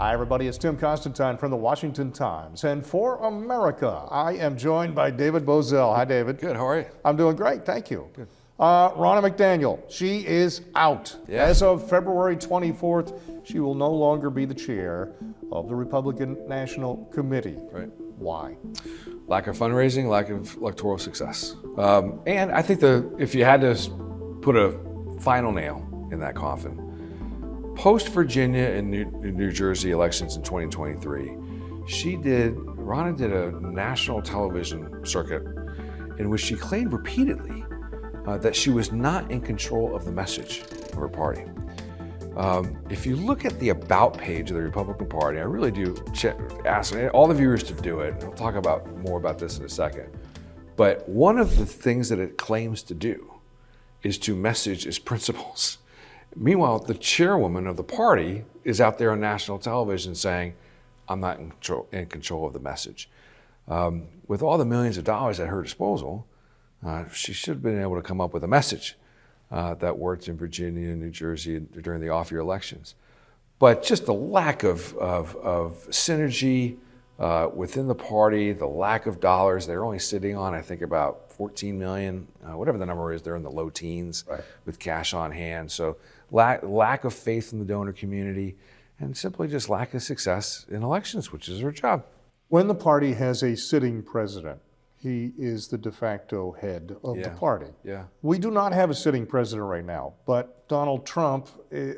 Hi, everybody. It's Tim Constantine from the Washington Times. And for America, I am joined by David Bozell. Hi, David. Good. How are you? I'm doing great. Thank you. Good. Ronna McDaniel, she is out. Yeah. As of February 24th, she will no longer be the chair of the Republican National Committee. Right. Why? Lack of fundraising, lack of electoral success. And I think if you had to put a final nail in that coffin, post-Virginia and New Jersey elections in 2023, Ronna did a national television circuit in which she claimed repeatedly that she was not in control of the message of her party. If you look at the About page of the Republican Party, I really do ask all the viewers to do it. I'll talk more about this in a second. But one of the things that it claims to do is to message its principles. Meanwhile, the chairwoman of the party is out there on national television saying, I'm not in control of the message. With all the millions of dollars at her disposal, she should have been able to come up with a message that worked in Virginia and New Jersey during the off-year elections. But just the lack of synergy within the party, the lack of dollars, they're only sitting on, I think, about 14 million, whatever the number is, they're in the low teens with cash on hand. So lack of faith in the donor community and simply just lack of success in elections, which is her job. When the party has a sitting president, he is the de facto head of the party. Yeah. We do not have a sitting president right now, but Donald Trump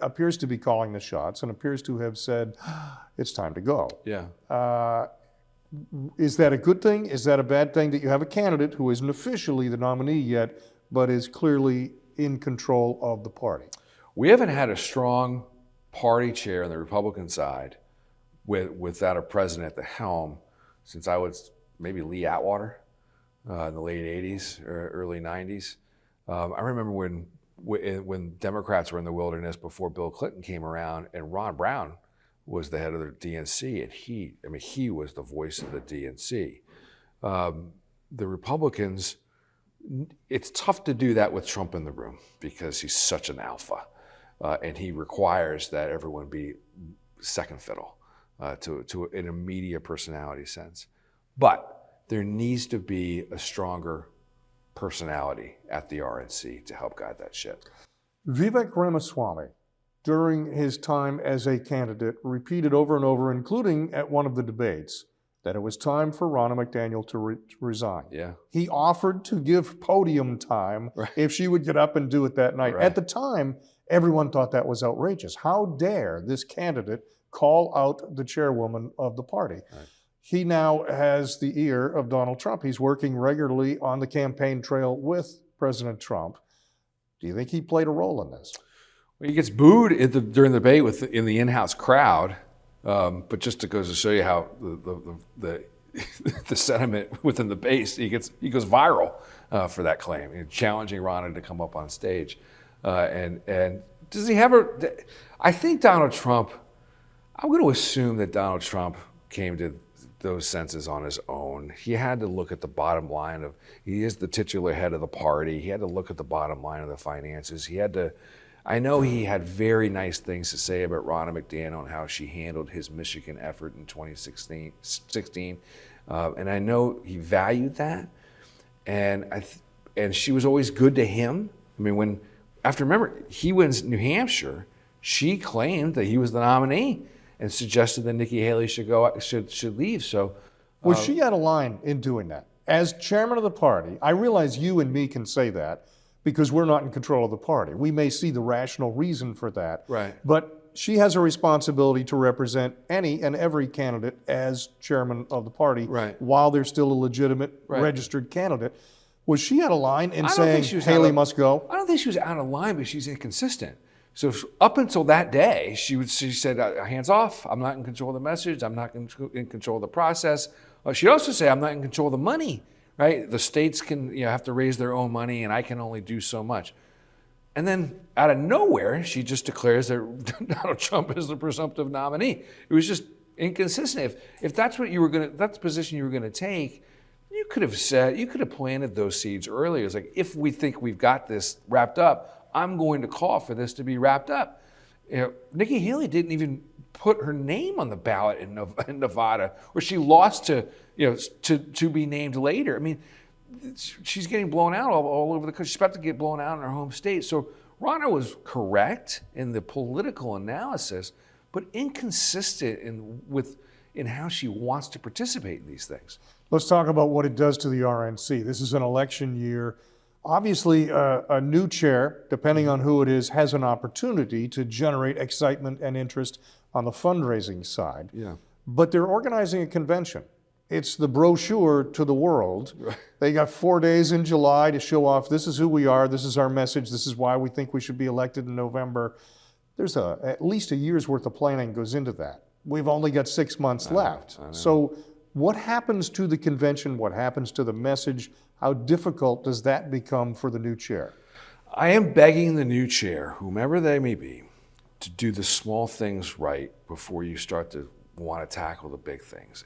appears to be calling the shots and appears to have said, it's time to go. Yeah. Is that a good thing? Is that a bad thing that you have a candidate who isn't officially the nominee yet, but is clearly in control of the party? We haven't had a strong party chair on the Republican side without a president at the helm since I was maybe Lee Atwater in the late 80s or early 90s. I remember when Democrats were in the wilderness before Bill Clinton came around and Ron Brown was the head of the DNC, and he was the voice of the DNC. The Republicans, it's tough to do that with Trump in the room because he's such an alpha, and he requires that everyone be second fiddle to in a media personality sense. But there needs to be a stronger personality at the RNC to help guide that ship. Vivek Ramaswamy, during his time as a candidate, repeated over and over, including at one of the debates, that it was time for Ronna McDaniel to resign. Yeah. He offered to give podium time if she would get up and do it that night. At the time, everyone thought that was outrageous. How dare this candidate call out the chairwoman of the party? He now has the ear of Donald Trump. He's working regularly on the campaign trail with President Trump. Do you think he played a role in this? Well, he gets booed during the debate in the in-house crowd, but just it goes to show you how the sentiment within the base, he goes viral for that claim, challenging Ronna to come up on stage. And does he have I think Donald Trump, I'm going to assume that Donald Trump came to those senses on his own. He had to look at the bottom line he is the titular head of the party. He had to look at the bottom line of the finances. I know he had very nice things to say about Ronna McDaniel and how she handled his Michigan effort in 2016. And I know he valued that. And she was always good to him. I mean, remember, he wins New Hampshire, she claimed that he was the nominee and suggested that Nikki Haley should leave. So, was she out of line in doing that? As chairman of the party, I realize you and me can say that because we're not in control of the party. We may see the rational reason for that. Right. But she has a responsibility to represent any and every candidate as chairman of the party while they're still a legitimate registered candidate. Was she out of line in saying Haley must go? I don't think she was out of line, but she's inconsistent. So up until that day, she said, hands off, I'm not in control of the message, I'm not in control of the process. She'd also say, I'm not in control of the money, right? The states can have to raise their own money and I can only do so much. And then out of nowhere, she just declares that Donald Trump is the presumptive nominee. It was just inconsistent. If that's what that's the position you were gonna take, you could have planted those seeds earlier. It's like, if we think we've got this wrapped up, I'm going to call for this to be wrapped up. Nikki Haley didn't even put her name on the ballot in Nevada, or she lost to, to be named later. I mean, she's getting blown out all over the country. She's about to get blown out in her home state. So Ronna was correct in the political analysis, but inconsistent in how she wants to participate in these things. Let's talk about what it does to the RNC. This is an election year. Obviously, a new chair, depending on who it is, has an opportunity to generate excitement and interest on the fundraising side. Yeah. But they're organizing a convention. It's the brochure to the world. Right. They got 4 days in July to show off, this is who we are, this is our message, this is why we think we should be elected in November. There's at least a year's worth of planning goes into that. We've only got 6 months left. So what happens to the convention? What happens to the message? How difficult does that become for the new chair? I am begging the new chair, whomever they may be, to do the small things right before you start to want to tackle the big things.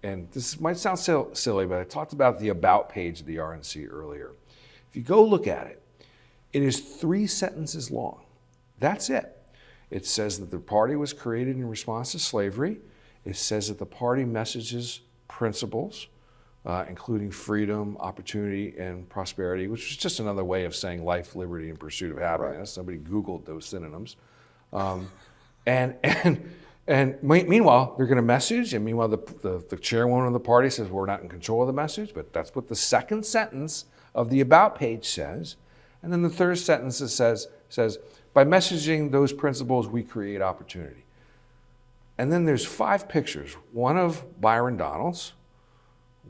And this might sound silly, but I talked about the About page of the RNC earlier. If you go look at it, it is 3 sentences long. That's it. It says that the party was created in response to slavery. It says that the party messages principles, including freedom, opportunity, and prosperity, which is just another way of saying life, liberty, and pursuit of happiness. Right. Somebody Googled those synonyms. And meanwhile, they're going to message, and meanwhile, the chairwoman of the party says, we're not in control of the message, but that's what the second sentence of the About page says. And then the third sentence says, by messaging those principles, we create opportunity. And then there's 5 pictures, one of Byron Donalds,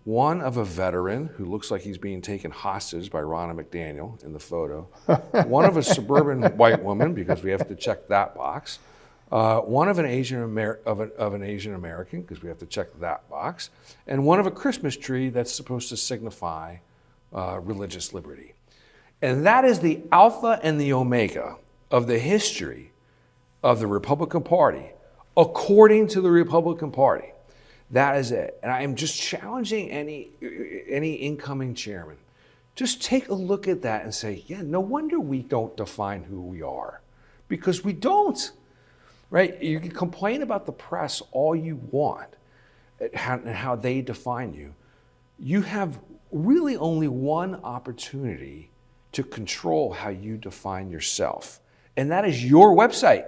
one of a veteran who looks like he's being taken hostage by Ronna McDaniel in the photo, one of a suburban white woman, because we have to check that box, one of an Asian American, because we have to check that box, and one of a Christmas tree that's supposed to signify religious liberty. And that is the alpha and the omega of the history of the Republican Party, according to the Republican Party. That is it. And I am just challenging any incoming chairman. Just take a look at that and say, yeah, no wonder we don't define who we are. Because we don't, right? You can complain about the press all you want and how they define you. You have really only one opportunity to control how you define yourself. And that is your website.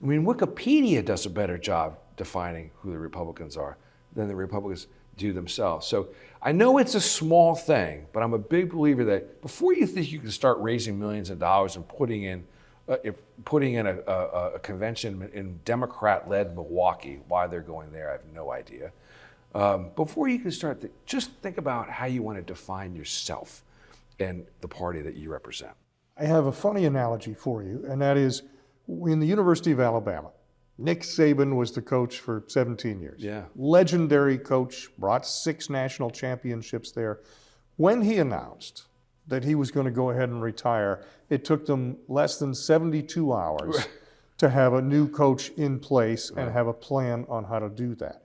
I mean, Wikipedia does a better job defining who the Republicans are than the Republicans do themselves. So I know it's a small thing, but I'm a big believer that before you think you can start raising millions of dollars and putting in a convention in Democrat-led Milwaukee, why they're going there, I have no idea. Before you can start, just think about how you want to define yourself and the party that you represent. I have a funny analogy for you, and that is in the University of Alabama. Nick Saban was the coach for 17 years. Yeah. Legendary coach, brought 6 national championships there. When he announced that he was going to go ahead and retire, it took them less than 72 hours to have a new coach in place and have a plan on how to do that.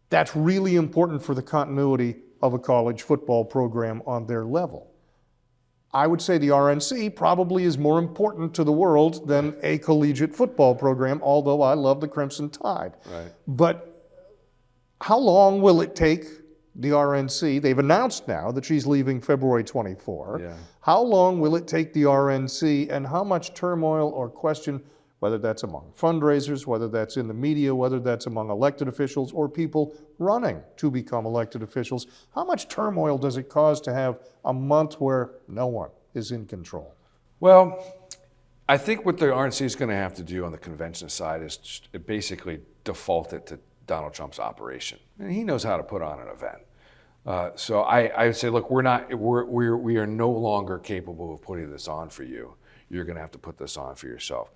That's really important for the continuity of a college football program on their level. I would say the RNC probably is more important to the world than a collegiate football program, although I love the Crimson Tide. Right. But how long will it take the RNC? They've announced now that she's leaving February 24. Yeah. How long will it take the RNC, and how much turmoil or question, whether that's among fundraisers, whether that's in the media, whether that's among elected officials or people running to become elected officials, how much turmoil does it cause to have a month where no one is in control? Well, I think what the RNC is going to have to do on the convention side is just basically default it to Donald Trump's operation. And he knows how to put on an event. So I would say, look, we are no longer capable of putting this on for you. You're going to have to put this on for yourself.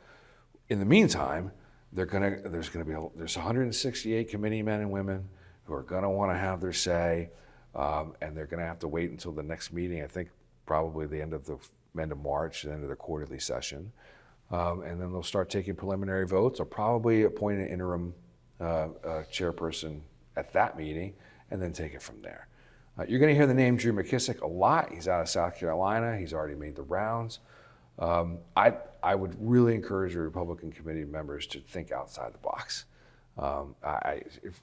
In the meantime, there's 168 committee men and women who are going to want to have their say, and they're going to have to wait until the next meeting. I think probably the end of March, the end of their quarterly session, and then they'll start taking preliminary votes. They'll probably appoint an interim chairperson at that meeting, and then take it from there. You're going to hear the name Drew McKissick a lot. He's out of South Carolina. He's already made the rounds. I would really encourage the Republican committee members to think outside the box.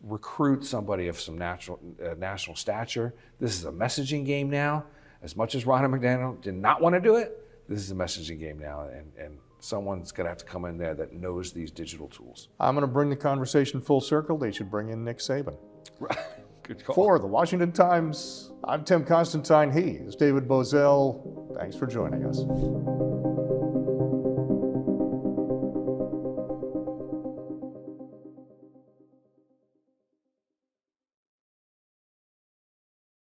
Recruit somebody of some national stature. This is a messaging game now. As much as Ronna McDaniel did not want to do it, this is a messaging game now, and someone's going to have to come in there that knows these digital tools. I'm going to bring the conversation full circle. They should bring in Nick Saban. Good call. For the Washington Times, I'm Tim Constantine. He is David Bozell. Thanks for joining us.